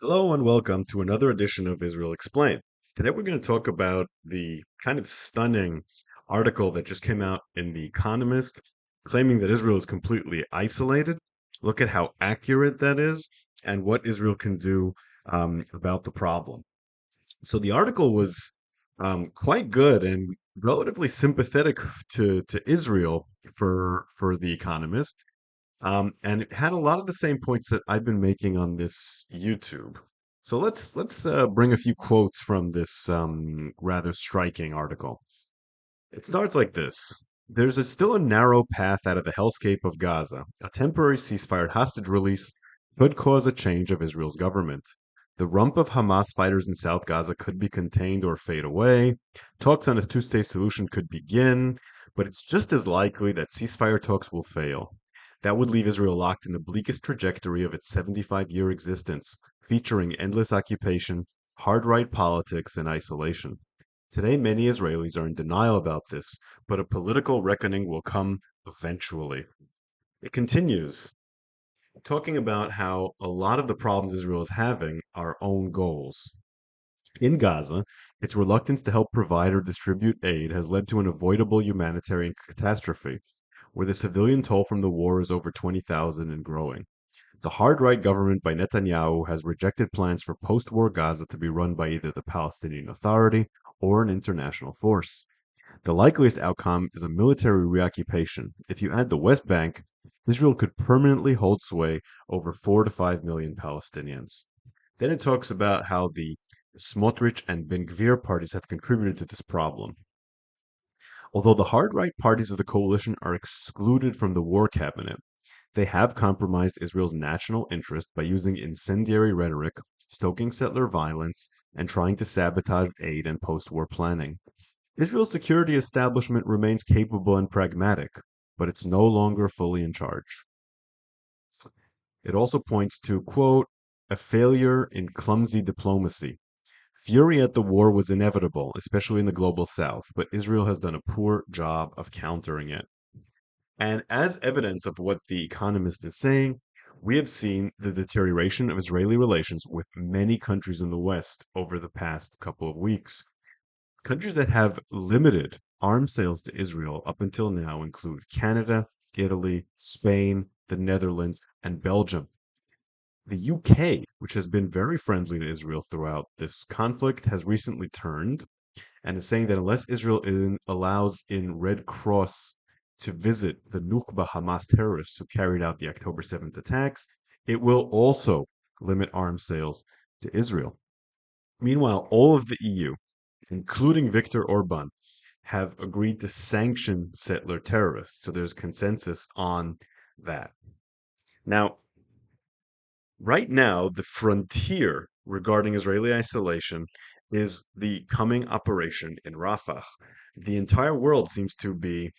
Hello and welcome to another edition of Israel Explained. Today we're going to talk about the kind of stunning article that just came out in The Economist claiming that Israel is completely isolated. Look at how accurate that is and what Israel can do about the problem. So the article was quite good and relatively sympathetic to Israel for The Economist. And it had a lot of the same points that I've been making on this YouTube. So let's bring a few quotes from this rather striking article. It starts like this. Still a narrow path out of the hellscape of Gaza. A temporary ceasefire hostage release could cause a change of Israel's government. The rump of Hamas fighters in South Gaza could be contained or fade away. Talks on a two-state solution could begin, but it's just as likely that ceasefire talks will fail. That would leave Israel locked in the bleakest trajectory of its 75-year existence, featuring endless occupation, hard right politics, and isolation. Today, many Israelis are in denial about this, but a political reckoning will come eventually. It continues, talking about how a lot of the problems Israel is having are own goals. In Gaza, its reluctance to help provide or distribute aid has led to an avoidable humanitarian catastrophe, where the civilian toll from the war is over 20,000 and growing. The hard right government by Netanyahu has rejected plans for post war Gaza to be run by either the Palestinian Authority or an international force. The likeliest outcome is a military reoccupation. If you add the West Bank, Israel could permanently hold sway over 4 to 5 million Palestinians. Then it talks about how the Smotrich and Ben-Gvir parties have contributed to this problem. Although the hard right parties of the coalition are excluded from the war cabinet, they have compromised Israel's national interest by using incendiary rhetoric, stoking settler violence, and trying to sabotage aid and post war planning. Israel's security establishment remains capable and pragmatic, but it's no longer fully in charge. It also points to, quote, a failure in clumsy diplomacy. Fury at the war was inevitable, especially in the global south, but Israel has done a poor job of countering it. And as evidence of what The Economist is saying, we have seen the deterioration of Israeli relations with many countries in the West over the past couple of weeks. Countries that have limited arms sales to Israel up until now include Canada, Italy, Spain, the Netherlands, and Belgium. The UK, which has been very friendly to Israel throughout this conflict, has recently turned and is saying that unless allows in Red Cross to visit the Nukba Hamas terrorists who carried out the October 7th attacks, it will also limit arms sales to Israel. Meanwhile, all of the EU, including Viktor Orban, have agreed to sanction settler terrorists. So there's consensus on that. Now, right now, the frontier regarding Israeli isolation is the coming operation in Rafah. The entire world seems to be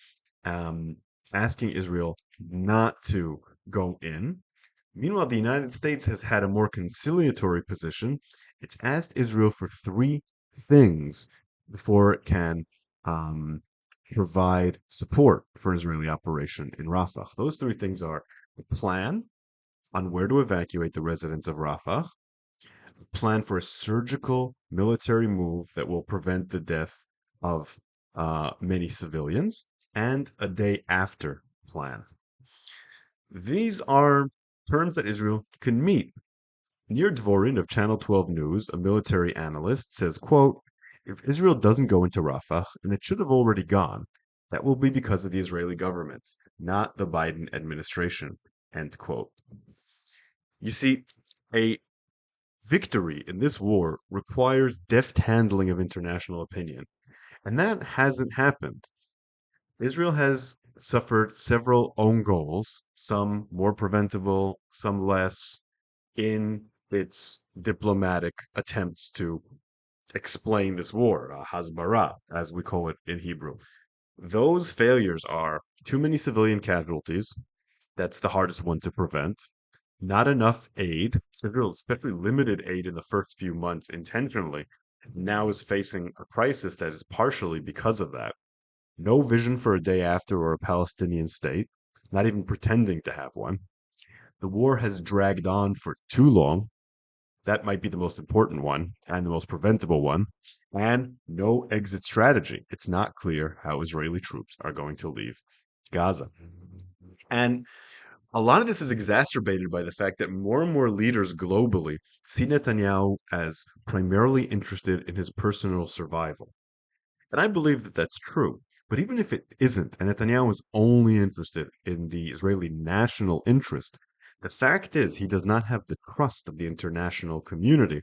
um, asking Israel not to go in. Meanwhile, the United States has had a more conciliatory position. It's asked Israel for three things before it can um, provide support for an Israeli operation in Rafah. Those three things are the plan on where to evacuate the residents of Rafah, a plan for a surgical military move that will prevent the death of many civilians, and a day after plan. These are terms that Israel can meet. Nir Dvorin of Channel 12 News, a military analyst, says, quote, if Israel doesn't go into Rafah, and it should have already gone, that will be because of the Israeli government, not the Biden administration, end quote. You see, a victory in this war requires deft handling of international opinion, and that hasn't happened. Israel has suffered several own goals, some more preventable, some less, in its diplomatic attempts to explain this war, Hasbara, as we call it in Hebrew. Those failures are too many civilian casualties. That's the hardest one to prevent. Not enough aid. Israel, especially limited aid in the first few months intentionally, now is facing a crisis that is partially because of that. No vision for a day after or a Palestinian state, not even pretending to have one. The war has dragged on for too long. That might be the most important one and the most preventable one. And no exit strategy. It's not clear how Israeli troops are going to leave Gaza. And a lot of this is exacerbated by the fact that more and more leaders globally see Netanyahu as primarily interested in his personal survival. And I believe that that's true. But even if it isn't, and Netanyahu is only interested in the Israeli national interest, the fact is he does not have the trust of the international community.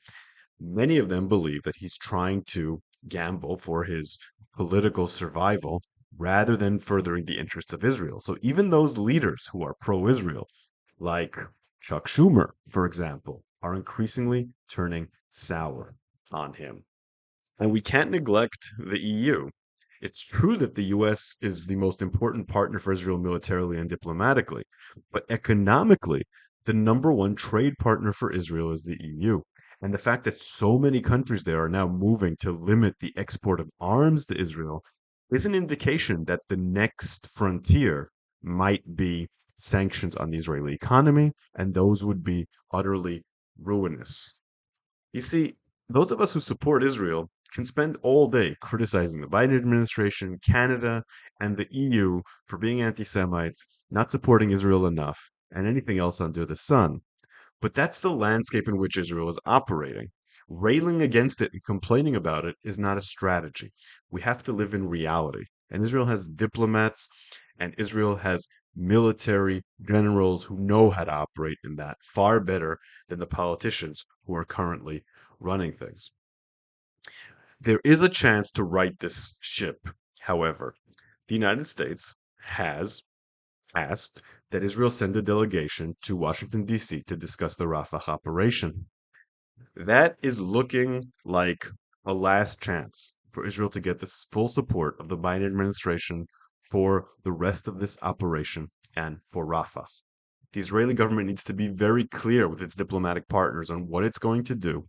Many of them believe that he's trying to gamble for his political survival rather than furthering the interests of Israel. So even those leaders who are pro Israel, like Chuck Schumer, for example, are increasingly turning sour on him. And we can't neglect the EU. It's true that the US is the most important partner for Israel militarily and diplomatically, but economically, the number one trade partner for Israel is the EU. And the fact that so many countries there are now moving to limit the export of arms to Israel is an indication that the next frontier might be sanctions on the Israeli economy, and those would be utterly ruinous. You see, those of us who support Israel can spend all day criticizing the Biden administration, Canada, and the EU for being anti Semites, not supporting Israel enough, and anything else under the sun. But that's the landscape in which Israel is operating. Railing against it and complaining about it is not a strategy. We have to live in reality. And Israel has diplomats, and Israel has military generals who know how to operate in that far better than the politicians who are currently running things. There is a chance to right this ship, however. The United States has asked that Israel send a delegation to Washington, D.C. to discuss the Rafah operation. That is looking like a last chance for Israel to get the full support of the Biden administration for the rest of this operation and for Rafah. The Israeli government needs to be very clear with its diplomatic partners on what it's going to do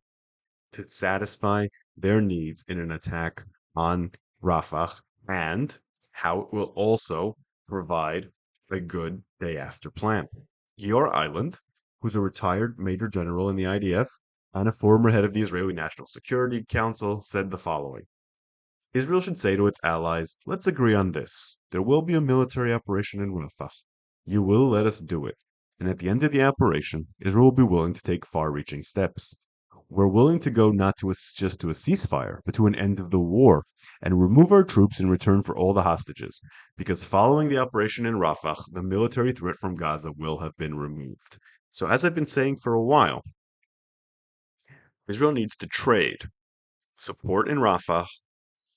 to satisfy their needs in an attack on Rafah and how it will also provide a good day after plan. Gior Island, who's a retired major general in the IDF and a former head of the Israeli National Security Council, said the following: Israel should say to its allies, let's agree on this. There will be a military operation in Rafah. You will let us do it. And at the end of the operation, Israel will be willing to take far-reaching steps. We're willing to go not to just to a ceasefire, but to an end of the war, and remove our troops in return for all the hostages, because following the operation in Rafah, the military threat from Gaza will have been removed. So as I've been saying for a while, Israel needs to trade support in Rafah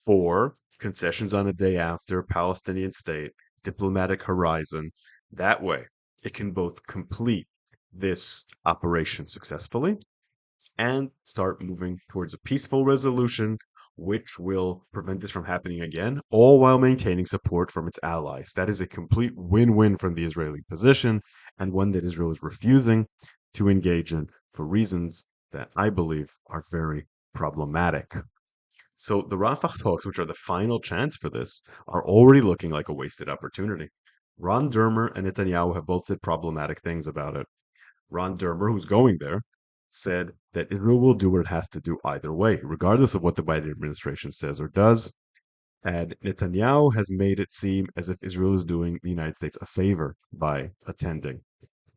for concessions on a day after Palestinian state, diplomatic horizon. That way, it can both complete this operation successfully and start moving towards a peaceful resolution, which will prevent this from happening again, all while maintaining support from its allies. That is a complete win win from the Israeli position, and one that Israel is refusing to engage in for reasons that I believe are very problematic. So the Rafah talks, which are the final chance for this, are already looking like a wasted opportunity. Ron Dermer and Netanyahu have both said problematic things about it. Ron Dermer, who's going there, said that Israel will do what it has to do either way, regardless of what the Biden administration says or does. And Netanyahu has made it seem as if Israel is doing the United States a favor by attending.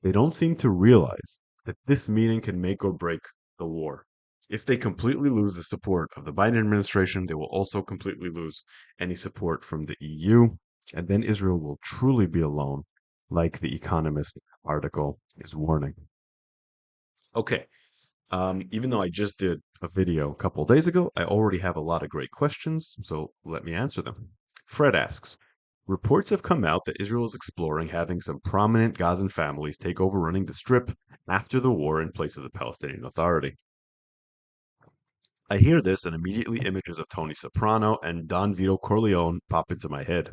They don't seem to realize that this meeting can make or break the war. If they completely lose the support of the Biden administration, they will also completely lose any support from the EU, and then Israel will truly be alone, like the Economist article is warning. Okay, even though I just did a video a couple days ago, I already have a lot of great questions, so let me answer them. Fred asks, reports have come out that Israel is exploring having some prominent Gazan families take over running the Strip after the war in place of the Palestinian Authority. I hear this and immediately images of Tony Soprano and Don Vito Corleone pop into my head.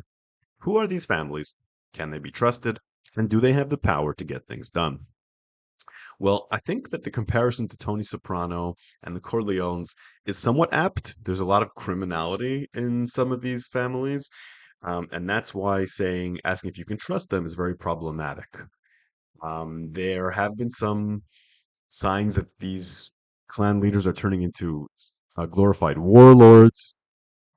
Who are these families? Can they be trusted? And do they have the power to get things done? Well, I think that the comparison to Tony Soprano and the Corleones is somewhat apt. There's a lot of criminality in some of these families, and that's why asking if you can trust them is very problematic. There have been some signs that these Clan leaders are turning into glorified warlords,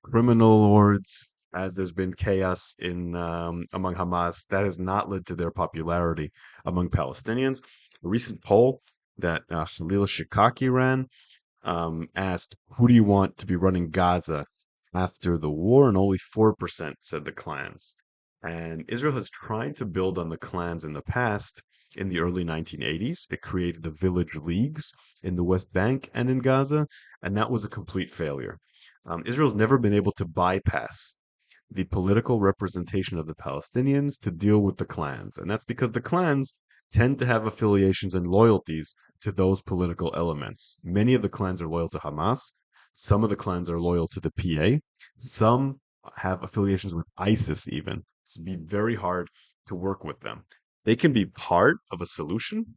criminal lords, as there's been chaos in among Hamas. That has not led to their popularity among Palestinians. A recent poll that Khalil Shikaki ran asked, "Who do you want to be running Gaza after the war?" And only 4% said the clans. And Israel has tried to build on the clans in the past. In the early 1980s, it created the village leagues in the West Bank and in Gaza, and that was a complete failure. Israel's never been able to bypass the political representation of the Palestinians to deal with the clans. And that's because the clans tend to have affiliations and loyalties to those political elements. Many of the clans are loyal to Hamas. Some of the clans are loyal to the PA. Some have affiliations with ISIS, even. It's be very hard to work with them. They can be part of a solution,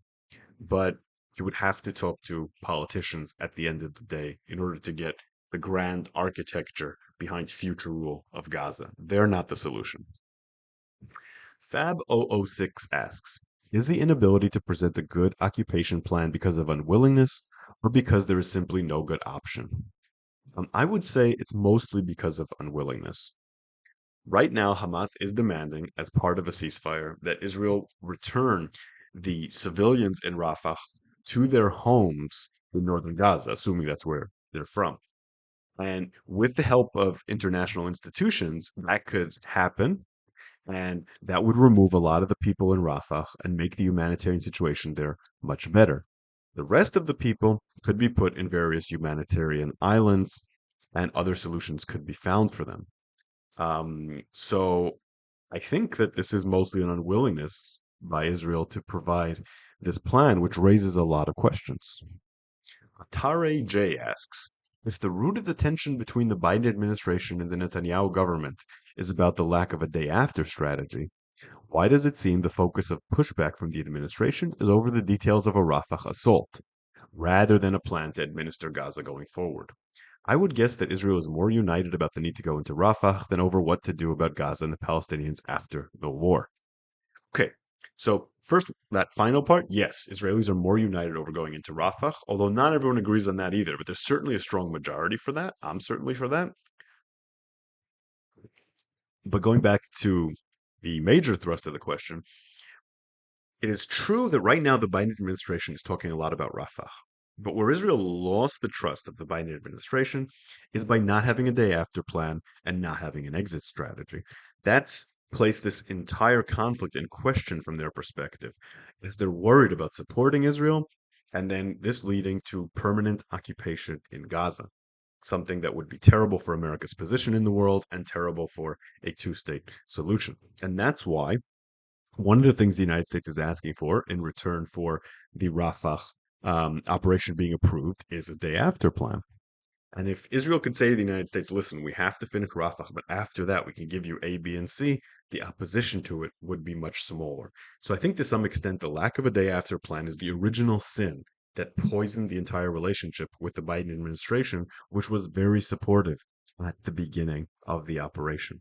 but you would have to talk to politicians at the end of the day in order to get the grand architecture behind future rule of Gaza. They're not the solution. Fab006 asks, is the inability to present a good occupation plan because of unwillingness or because there is simply no good option? I would say it's mostly because of unwillingness. Right now, Hamas is demanding, as part of a ceasefire, that Israel return the civilians in Rafah to their homes in northern Gaza, assuming that's where they're from. And with the help of international institutions, that could happen. And that would remove a lot of the people in Rafah and make the humanitarian situation there much better. The rest of the people could be put in various humanitarian islands, and other solutions could be found for them. So I think that this is mostly an unwillingness by Israel to provide this plan, which raises a lot of questions. Tare J asks, if the root of the tension between the Biden administration and the Netanyahu government is about the lack of a day after strategy, why does it seem the focus of pushback from the administration is over the details of a Rafah assault, rather than a plan to administer Gaza going forward? I would guess that Israel is more united about the need to go into Rafah than over what to do about Gaza and the Palestinians after the war. Okay, so first, that final part, yes, Israelis are more united over going into Rafah, although not everyone agrees on that either, but there's certainly a strong majority for that. I'm certainly for that. But going back to the major thrust of the question, it is true that right now the Biden administration is talking a lot about Rafah. But where Israel lost the trust of the Biden administration is by not having a day after plan and not having an exit strategy. That's placed this entire conflict in question from their perspective, as they're worried about supporting Israel and then this leading to permanent occupation in Gaza, something that would be terrible for America's position in the world and terrible for a two-state solution. And that's why one of the things the United States is asking for in return for the Rafah operation being approved is a day after plan. And if Israel could say to the United States, listen, we have to finish Rafah, but after that we can give you A, B, and C, the opposition to it would be much smaller. So I think to some extent the lack of a day after plan is the original sin that poisoned the entire relationship with the Biden administration, which was very supportive at the beginning of the operation.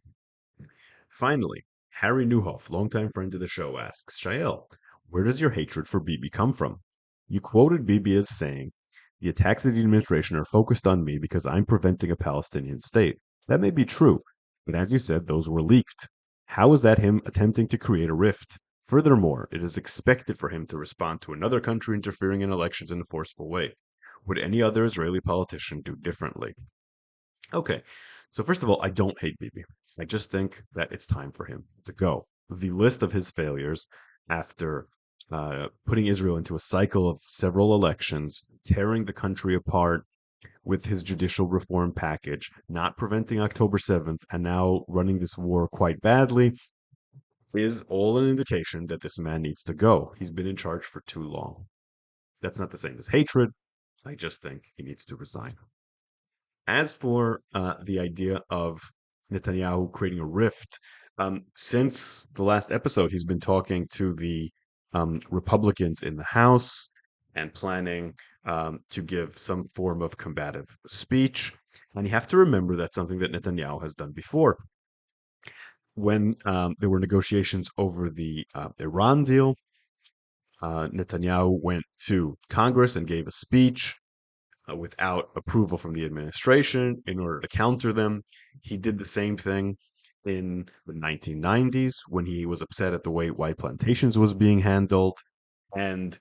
Finally, Harry Newhoff, longtime friend of the show, asks, Shael, where does your hatred for Bibi come from? You quoted Bibi as saying, the attacks of the administration are focused on me because I'm preventing a Palestinian state. That may be true, but as you said, those were leaked. How is that him attempting to create a rift? Furthermore, it is expected for him to respond to another country interfering in elections in a forceful way. Would any other Israeli politician do differently? Okay, so first of all, I don't hate Bibi. I just think that it's time for him to go. The list of his failures after putting Israel into a cycle of several elections, tearing the country apart with his judicial reform package, not preventing October 7th, and now running this war quite badly, is all an indication that this man needs to go. He's been in charge for too long. That's not the same as hatred. I just think he needs to resign. As for the idea of Netanyahu creating a rift, since the last episode, he's been talking to the Republicans in the House and planning to give some form of combative speech. And you have to remember that's something that Netanyahu has done before. When there were negotiations over the Iran deal, Netanyahu went to Congress and gave a speech without approval from the administration in order to counter them. He did the same thing in the 1990s when he was upset at the way white plantations was being handled. And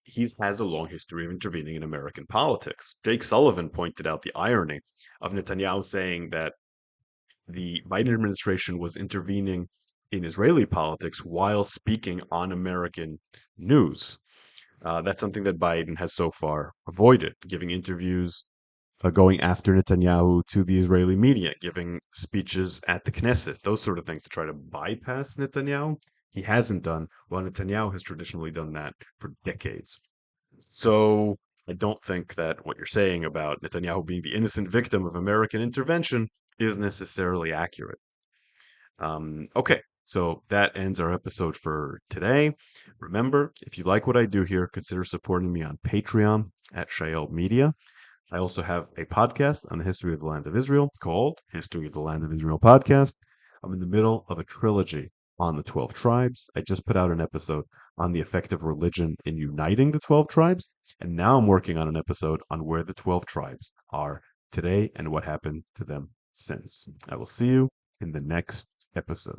he has a long history of intervening in American politics. Jake Sullivan pointed out the irony of Netanyahu saying that the Biden administration was intervening in Israeli politics while speaking on American news. That's something that Biden has so far avoided, giving interviews, going after Netanyahu to the Israeli media, giving speeches at the Knesset, those sort of things to try to bypass Netanyahu. He hasn't done, while Netanyahu has traditionally done that for decades. So I don't think that what you're saying about Netanyahu being the innocent victim of American intervention is necessarily accurate. Okay, so that ends our episode for today. Remember, if you like what I do here, consider supporting me on Patreon at Shael Media. I also have a podcast on the history of the land of Israel called History of the Land of Israel Podcast. I'm in the middle of a trilogy on the 12 tribes. I just put out an episode on the effect of religion in uniting the 12 tribes, and now I'm working on an episode on where the 12 tribes are today and what happened to them since. I will see you in the next episode.